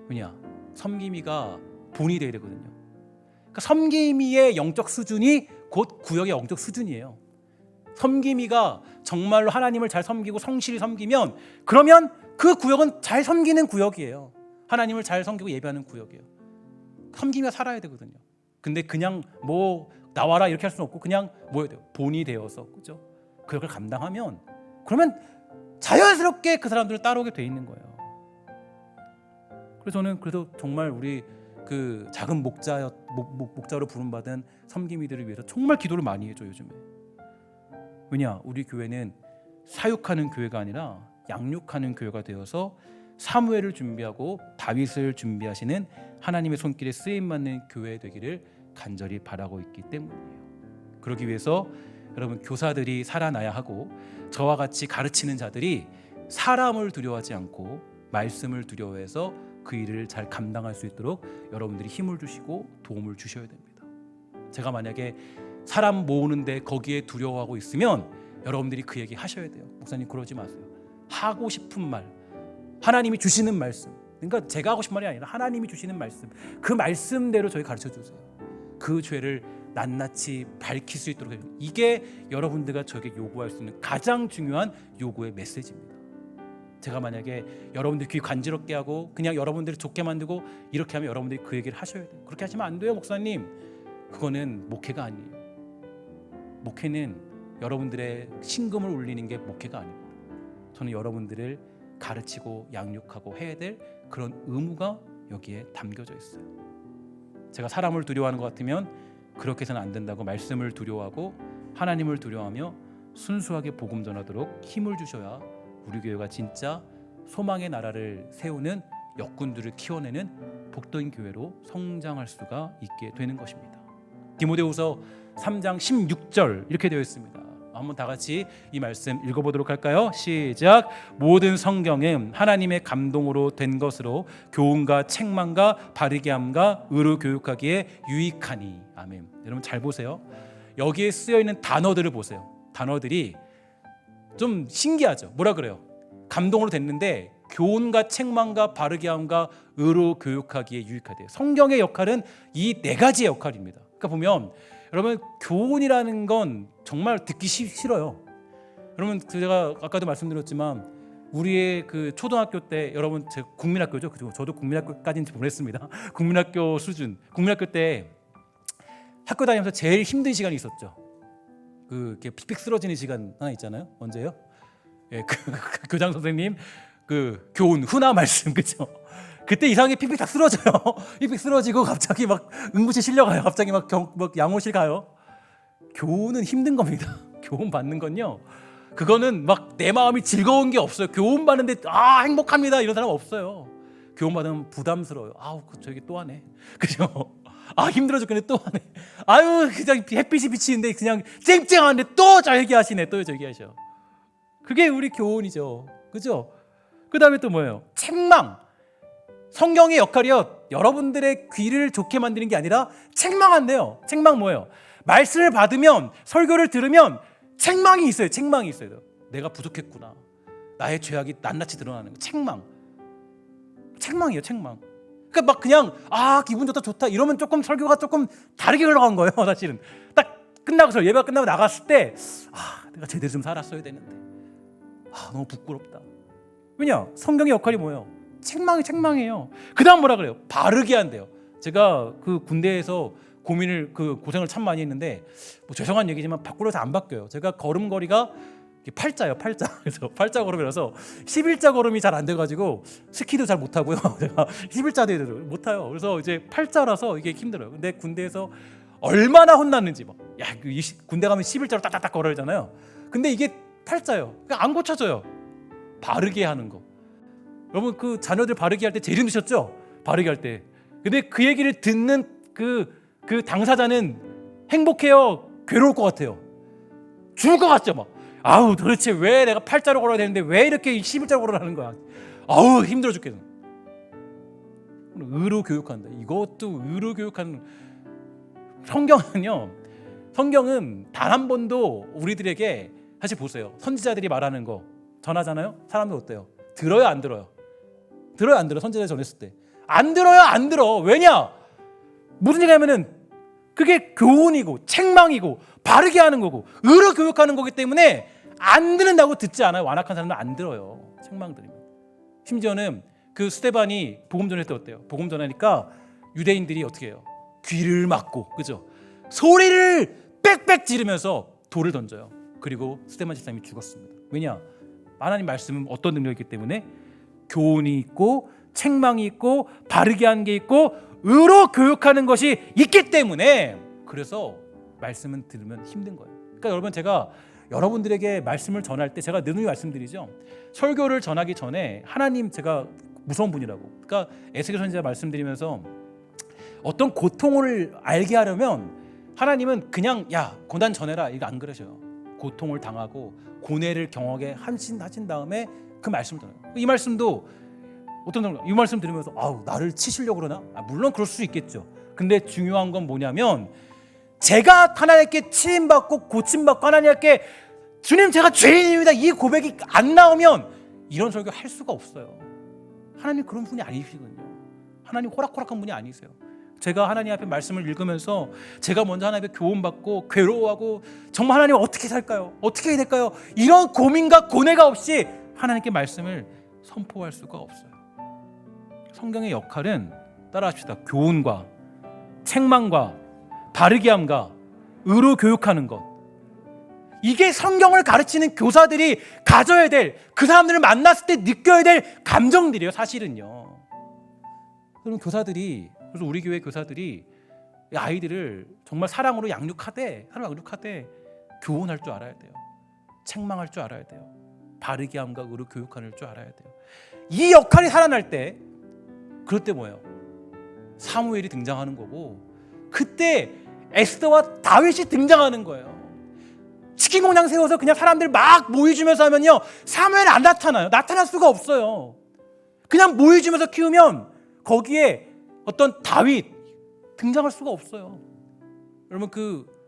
왜냐? 섬김이가 본이 돼야 되거든요. 그러니까 섬김이의 영적 수준이 곧 구역의 영적 수준이에요. 섬김이가 정말로 하나님을 잘 섬기고 성실히 섬기면 그러면 그 구역은 잘 섬기는 구역이에요. 하나님을 잘 섬기고 예배하는 구역이에요. 섬김이가 살아야 되거든요. 근데 그냥 뭐 나와라 이렇게 할 수는 없고 그냥 뭐야 돼요? 본이 되어서, 그죠? 그 역을 감당하면 그러면 자연스럽게 그 사람들을 따라오게 돼 있는 거예요. 그래서 저는 그래도 정말 우리 그 작은 목자로 부름받은 섬김이들을 위해서 정말 기도를 많이 해줘 요즘에. 왜냐? 우리 교회는 사육하는 교회가 아니라 양육하는 교회가 되어서 사무엘을 준비하고 다윗을 준비하시는 하나님의 손길에 쓰임받는 교회 되기를 간절히 바라고 있기 때문이에요. 그러기 위해서 여러분 교사들이 살아나야 하고 저와 같이 가르치는 자들이 사람을 두려워하지 않고 말씀을 두려워해서 그 일을 잘 감당할 수 있도록 여러분들이 힘을 주시고 도움을 주셔야 됩니다. 제가 만약에 사람 모으는데 거기에 두려워하고 있으면 여러분들이 그 얘기 하셔야 돼요. 목사님 그러지 마세요. 하고 싶은 말, 하나님이 주시는 말씀, 그러니까 제가 하고 싶은 말이 아니라 하나님이 주시는 말씀, 그 말씀대로 저희 가르쳐 주세요. 그 죄를 낱낱이 밝힐 수 있도록 해요. 이게 여러분들과 저에게 요구할 수 있는 가장 중요한 요구의 메시지입니다. 제가 만약에 여러분들 귀 간지럽게 하고 그냥 여러분들을 좋게 만들고 이렇게 하면 여러분들이 그 얘기를 하셔야 돼요. 그렇게 하시면 안 돼요, 목사님. 그거는 목회가 아니에요. 목회는 여러분들의 신금을 울리는 게 목회가 아닙니다. 저는 여러분들을 가르치고 양육하고 해야 될 그런 의무가 여기에 담겨져 있어요. 제가 사람을 두려워하는 것 같으면 그렇게 해서는 안 된다고 말씀을 두려워하고 하나님을 두려워하며 순수하게 복음 전하도록 힘을 주셔야 우리 교회가 진짜 소망의 나라를 세우는 역군들을 키워내는 복된 교회로 성장할 수가 있게 되는 것입니다. 디모데후서 3장 16절 이렇게 되어 있습니다. 한번 다 같이 이 말씀 읽어보도록 할까요? 시작. 모든 성경은 하나님의 감동으로 된 것으로 교훈과 책망과 바르게 함과 의로 교육하기에 유익하니. 아멘. 여러분 잘 보세요. 여기에 쓰여 있는 단어들을 보세요. 단어들이 좀 신기하죠. 뭐라 그래요? 감동으로 됐는데 교훈과 책망과 바르게 함과 의로 교육하기에 유익하대요. 성경의 역할은 이 네 가지의 역할입니다. 그러니까 보면 여러분 교훈이라는 건 정말 듣기 싫어요. 여러분 제가 아까도 말씀드렸지만 우리의 그 초등학교 때 여러분 제 국민학교죠. 그죠? 저도 국민학교까지는 보냈습니다. 국민학교 수준. 국민학교 때 학교 다니면서 제일 힘든 시간이 있었죠. 그 이렇게 픽픽 쓰러지는 시간 하나 있잖아요. 언제요? 예, 그 교장 선생님 그 교훈 훈화 말씀 그죠? 그때 이상하게 픽픽 다 쓰러져요. 픽픽 쓰러지고 갑자기 막 응급실 실려가요. 갑자기 막 양호실 가요. 교훈은 힘든 겁니다. 교훈 받는 건요. 그거는 막 내 마음이 즐거운 게 없어요. 교훈 받는데 행복합니다 이런 사람 없어요. 교훈 받으면 부담스러워요. 저기 또 하네. 그죠? 힘들어 죽겠네 또 하네. 그냥 햇빛이 비치는데 그냥 쨍쨍한데 또 저 얘기하시네. 또 저 얘기하셔. 그게 우리 교훈이죠. 그죠? 그 다음에 또 뭐예요? 책망. 성경의 역할이요. 여러분들의 귀를 좋게 만드는 게 아니라 책망한대요. 책망 뭐예요? 말씀을 받으면 설교를 들으면 책망이 있어요. 책망이 있어요. 내가 부족했구나. 나의 죄악이 낱낱이 드러나는 거. 책망이에요. 책망. 그러니까 막 그냥 기분 좋다 이러면 조금 설교가 조금 다르게 흘러간 거예요. 사실은 딱 끝나고서 예배가 끝나고 나갔을 때 내가 제대로 좀 살았어야 되는데 너무 부끄럽다. 왜냐? 성경의 역할이 뭐예요? 책망이에요. 그 다음 뭐라 그래요? 바르게 한대요. 제가 그 군대에서 고생을 참 많이 했는데 뭐 죄송한 얘기지만 밖으로서 안 바뀌어요. 제가 걸음걸이가 팔자예요. 그래서 팔자 걸음이라서 11자 걸음이 잘 안 돼가지고 스키도 잘 못하고요. 제가 11자도 못 타요. 그래서 이제 팔자라서 이게 힘들어요. 근데 군대에서 얼마나 혼났는지 막. 야, 군대 가면 11자로 딱딱딱 걸어야잖아요. 근데 이게 팔자요. 안 고쳐져요. 바르게 하는 거. 여러분 그 자녀들 바르게 할 때 제일 힘드셨죠? 바르게 할 때. 근데 그 얘기를 듣는 그 당사자는 행복해요? 괴로울 것 같아요? 죽을 것 같죠? 막. 아우 도대체 왜 내가 팔자로 걸어야 되는데 왜 이렇게 11자로 걸어라는 거야? 아우 힘들어 죽겠어. 의로 교육한다. 이것도 의로 교육하는. 성경은 단 한 번도 우리들에게 사실 보세요. 선지자들이 말하는 거 전하잖아요. 사람들 어때요? 들어요 안 들어요? 들어요 안 들어요? 선지자 전했을 때 안 들어요 안 들어. 왜냐? 무슨 얘기냐면은 그게 교훈이고 책망이고 바르게 하는 거고 의로 교육하는 거기 때문에 안 듣는다고 듣지 않아요. 완악한 사람은 안 들어요. 책망 들으면. 심지어는 그 스데반이 복음 전할 때 어때요? 복음 전하니까 유대인들이 어떻게 해요? 귀를 막고, 그죠? 소리를 빽빽 지르면서 돌을 던져요. 그리고 스데반 집사님이 죽었습니다. 왜냐? 하나님 말씀은 어떤 능력이기 때문에 교훈이 있고 책망이 있고 바르게 하는 게 있고 의로 교육하는 것이 있기 때문에 그래서 말씀은 들으면 힘든 거예요. 그러니까 여러분 제가 여러분들에게 말씀을 전할 때 제가 늘 말씀드리죠. 설교를 전하기 전에 하나님 제가 무서운 분이라고. 그러니까 에스겔 선지자 말씀드리면서 어떤 고통을 알게 하려면 하나님은 그냥 야 고난 전해라 이거 안 그러셔요. 고통을 당하고 고뇌를 경험하게 하신 다음에 그 말씀을 전해요. 이 말씀도 이 말씀 들으면서 아우 나를 치시려고 그러나? 물론 그럴 수 있겠죠. 근데 중요한 건 뭐냐면 제가 하나님께 치임받고 고침받고 하나님께 주님 제가 죄인입니다 이 고백이 안 나오면 이런 설교 할 수가 없어요. 하나님 그런 분이 아니시거든요. 하나님 호락호락한 분이 아니세요. 제가 하나님 앞에 말씀을 읽으면서 제가 먼저 하나님 앞에 교훈받고 괴로워하고 정말 하나님 어떻게 살까요? 어떻게 해야 될까요? 이런 고민과 고뇌가 없이 하나님께 말씀을 선포할 수가 없어요. 성경의 역할은 따라합시다. 교훈과 책망과 바르게 함과 의로 교육하는 것. 이게 성경을 가르치는 교사들이 가져야 될, 그 사람들을 만났을 때 느껴야 될 감정들이에요. 사실은요. 그럼 교사들이, 그래서 우리 교회 교사들이 아이들을 정말 사랑으로 양육하되 교훈할 줄 알아야 돼요. 책망할 줄 알아야 돼요. 바르게 함과 의로 교육할 줄 알아야 돼요. 이 역할이 살아날 때 그럴 때 뭐예요? 사무엘이 등장하는 거고 그때 에스더와 다윗이 등장하는 거예요. 치킨 공장 세워서 그냥 사람들 막 모여주면서 하면요 사무엘이 안 나타나요. 나타날 수가 없어요. 그냥 모여주면서 키우면 거기에 어떤 다윗 등장할 수가 없어요. 여러분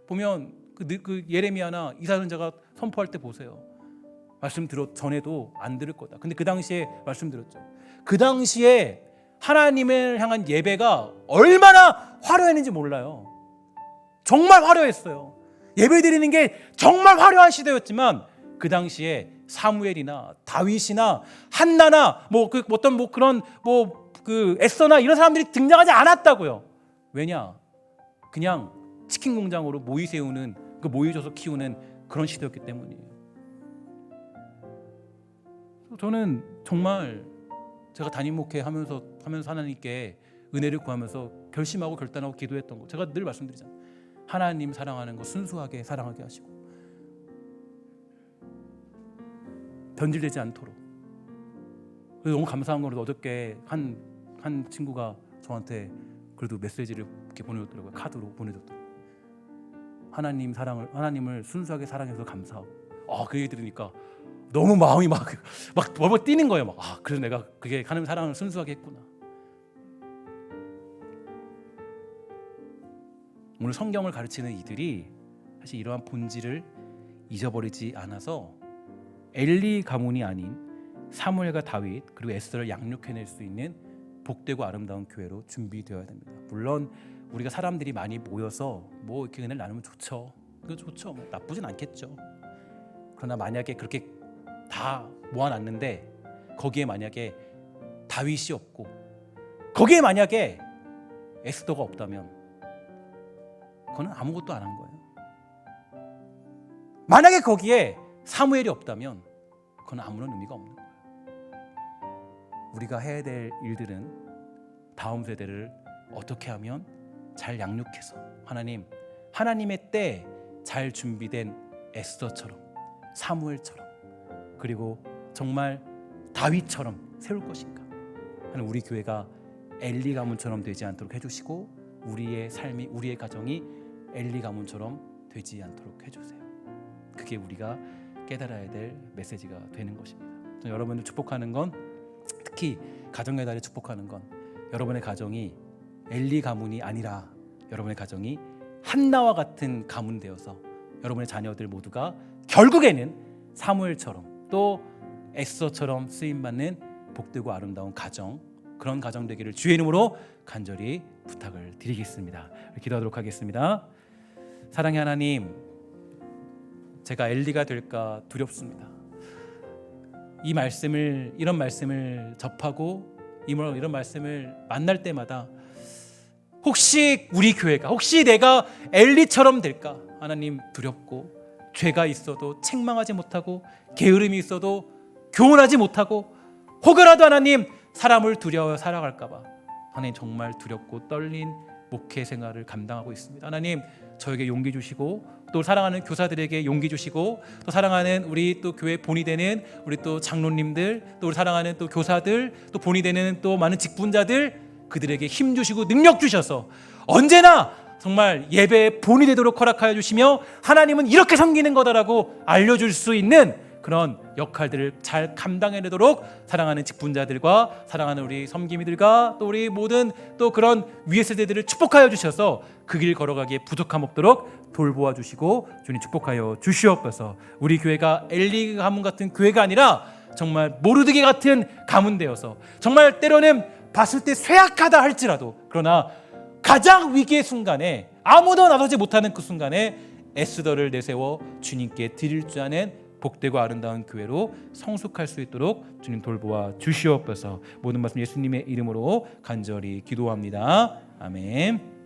보면 그 예레미야나 이사야 선지자가 선포할 때 보세요. 말씀 전에도 안 들을 거다. 근데 그 당시에 말씀드렸죠. 그 당시에 하나님을 향한 예배가 얼마나 화려했는지 몰라요. 정말 화려했어요. 예배 드리는 게 정말 화려한 시대였지만 그 당시에 사무엘이나 다윗이나 한나나 에스더나 이런 사람들이 등장하지 않았다고요. 왜냐? 그냥 치킨 공장으로 모이줘서 키우는 그런 시대였기 때문이에요. 저는 정말 제가 담임 목회 하면서 하나님께 은혜를 구하면서 결심하고 결단하고 기도했던 거 제가 늘 말씀드리잖아요. 하나님 사랑하는 거 순수하게 사랑하게 하시고 변질되지 않도록. 너무 감사한 건 어저께 한 친구가 저한테 그래도 메시지를 이렇게 보내줬더라고요. 카드로 보내줬더라고요. 하나님을 순수하게 사랑해서 감사하고. 그 얘기 들으니까 너무 마음이 막 버벅 뛰는 거예요. 그래서 내가 그게 하나님 사랑을 순수하게 했구나. 오늘 성경을 가르치는 이들이 사실 이러한 본질을 잊어버리지 않아서 엘리 가문이 아닌 사무엘과 다윗 그리고 에스더를 양육해낼 수 있는 복되고 아름다운 교회로 준비되어야 됩니다. 물론 우리가 사람들이 많이 모여서 이렇게 은혜를 나누면 좋죠. 그거 좋죠. 나쁘진 않겠죠. 그러나 만약에 그렇게 다 모아놨는데 거기에 만약에 다윗이 없고 거기에 만약에 에스더가 없다면 그거는 아무것도 안 한 거예요. 만약에 거기에 사무엘이 없다면 그건 아무런 의미가 없는 거예요. 우리가 해야 될 일들은 다음 세대를 어떻게 하면 잘 양육해서 하나님 하나님의 때 잘 준비된 에스더처럼, 사무엘처럼, 그리고 정말 다윗처럼 세울 것인가? 하는 우리 교회가 엘리 가문처럼 되지 않도록 해주시고, 우리의 삶이, 우리의 가정이 엘리 가문처럼 되지 않도록 해주세요. 그게 우리가 깨달아야 될 메시지가 되는 것입니다. 저는 여러분을 축복하는 건, 특히 가정의 달에 축복하는 건, 여러분의 가정이 엘리 가문이 아니라 여러분의 가정이 한나와 같은 가문 되어서 여러분의 자녀들 모두가 결국에는 사무엘처럼 또 에스더처럼 쓰임받는 복되고 아름다운 가정, 그런 가정 되기를 주의 이름으로 간절히 부탁을 드리겠습니다. 기도하도록 하겠습니다. 사랑의 하나님, 제가 엘리가 될까 두렵습니다. 이런 말씀을 접하고 이런 말씀을 만날 때마다 혹시 우리 교회가, 혹시 내가 엘리처럼 될까 하나님 두렵고, 죄가 있어도 책망하지 못하고, 게으름이 있어도 교훈하지 못하고, 혹여라도 하나님 사람을 두려워 살아갈까 봐 하나님 정말 두렵고 떨린 목회 생활을 감당하고 있습니다. 하나님 저에게 용기 주시고, 또 사랑하는 교사들에게 용기 주시고, 또 사랑하는 우리 또 교회 본이 되는 우리 또 장로님들, 또 우리 사랑하는 또 교사들, 또 본이 되는 또 많은 직분자들, 그들에게 힘 주시고 능력 주셔서 언제나 정말 예배의 본이 되도록 허락하여 주시며, 하나님은 이렇게 섬기는 거다라고 알려줄 수 있는 그런 역할들을 잘 감당해내도록 사랑하는 직분자들과 사랑하는 우리 섬김이들과 또 우리 모든 또 그런 위의 세대들을 축복하여 주셔서 그 길 걸어가기에 부족함 없도록 돌보아 주시고 주님 축복하여 주시옵소서. 우리 교회가 엘리 가문 같은 교회가 아니라 정말 모르드게 같은 가문 되어서, 정말 때로는 봤을 때 쇠약하다 할지라도, 그러나 가장 위기의 순간에, 아무도 나서지 못하는 그 순간에 에스더를 내세워 주님께 드릴 줄 아는 복되고 아름다운 교회로 성숙할 수 있도록 주님 돌보아 주시옵소서. 모든 말씀 예수님의 이름으로 간절히 기도합니다. 아멘.